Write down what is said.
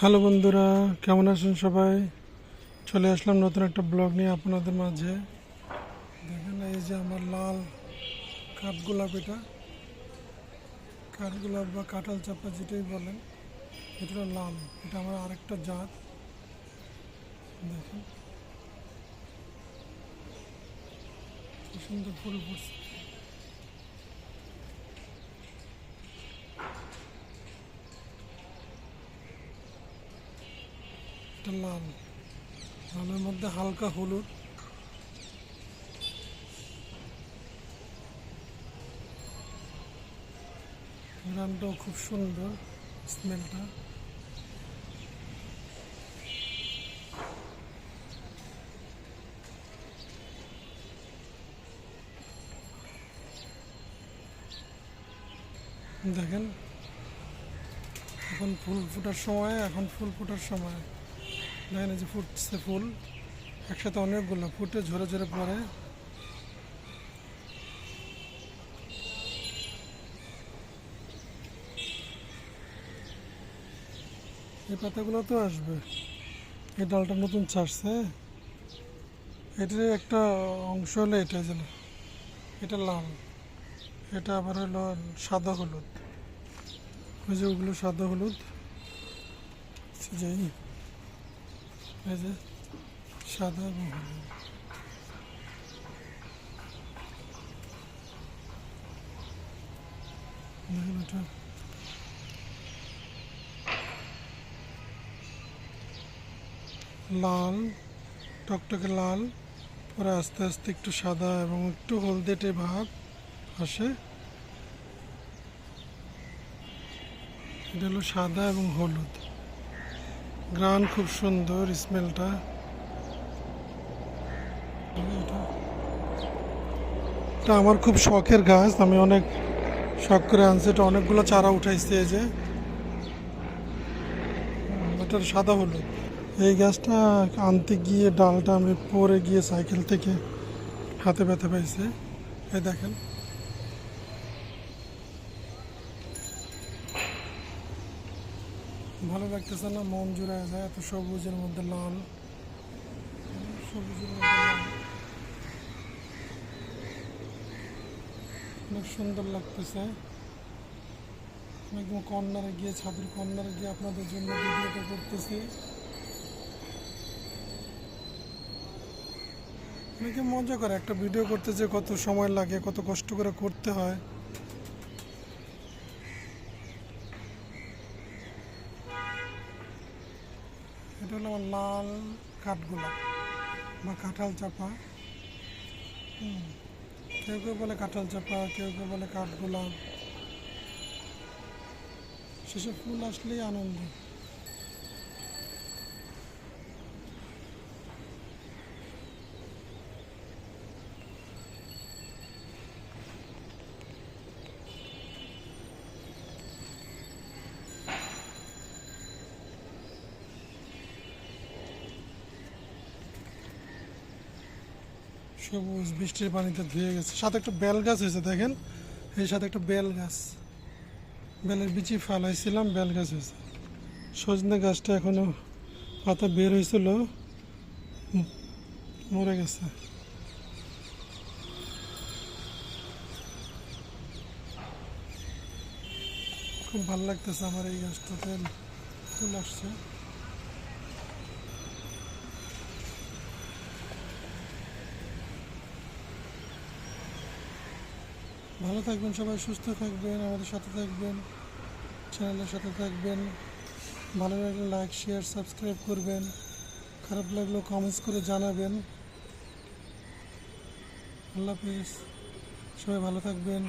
Hello বন্ধুরা, কেমন আছেন সবাই? চলে আসলাম নতুন একটা ব্লগ নিয়ে আপনাদের মাঝে। দেখেন এই যে আমার লাল কাঠগোলাপ, এটা কাঠগোলাপ বা কাঁঠাল চাপা যেটাই বলেন, এটা লাল। এটা আমার আরেকটা জাত। দেখেন কি সুন্দর ফুল ফুটছে। এটা লাল, লালের মধ্যে হালকা হলুদ। ঘ্রাণটাও খুব সুন্দর, স্মেলটা। দেখেন এখন ফুল ফোটার সময়, দেখেন এই যে ফুটছে ফুল, একসাথে অনেকগুলো ফুটে ঝরে ঝরে পড়ে। এই পাতাগুলো তো আসবে। এই ডালটা নতুন ছাড়ছে, এটার একটা অংশ হলো এটা, যেন এটা লাল, এটা আবার হলো সাদা হলুদ। ওই যে ওগুলো সাদা হলুদ, যেই এই যে সাদা এবং হলুদ। দেখুন এটা লাল, টকটকে লাল, পরে আস্তে আস্তে একটু সাদা এবং একটু হলদেটে ভাব আসে। এটা হলো সাদা এবং হলুদ। ঘ্রাণ খুব সুন্দর, স্মেলটা। এটা আমার খুব শখের গাছ, আমি অনেক শখ করে আনছি। এটা অনেকগুলো চারা উঠাইছে। এই যে এটার সাদা হলুদ। এই গাছটা আনতে গিয়ে ডালটা আমি পরে গিয়ে সাইকেল থেকে হাতে ব্যথা পাইছে। এই দেখেন ভালো লাগতেছে না? মন জুড়ে যায়, এত সবুজের মধ্যে লাল, সবুজের মধ্যে লাল, অনেক সুন্দর লাগতেছে। একদম কর্নারে গিয়ে, ছাদের কর্নারে গিয়ে আপনাদের জন্য ভিডিওটা করতেছি। অনেকে মজা করে, একটা ভিডিও করতে যে কত সময় লাগে, কত কষ্ট করে করতে হয়। এটা হলো আমার লাল কাঠগোলাপ বা কাঁঠাল চাপা। কেউ কেউ বলে কাঁঠাল চাপা, কেউ কেউ বলে কাঠগোলাপ। সেসব ফুল আসলেই আনন্দ। সবুজ, বৃষ্টির পানিতে ধুয়ে গেছে। সাথে একটা বেল গাছ হয়েছে, দেখেন এই সাথে একটা বেল গাছ, বেলের বিচি ফালাইছিলাম, বেল গাছ হয়েছে। সজনে গাছটা এখনো পাতা বের হয়েছিল, মরে গেছে। খুব ভালো লাগতেছে আমার এই গাছটাতে ফুল আসছে। ভালো থাকবেন সবাই, সুস্থ থাকবেন, আমাদের সাথে থাকবেন, চ্যানেলের সাথে থাকবেন। ভালো লাগলে লাইক, শেয়ার, সাবস্ক্রাইব করবেন। খারাপ লাগলেও কমেন্টস করে জানাবেন। আল্লাহ হাফিজ, সবাই ভালো থাকবেন।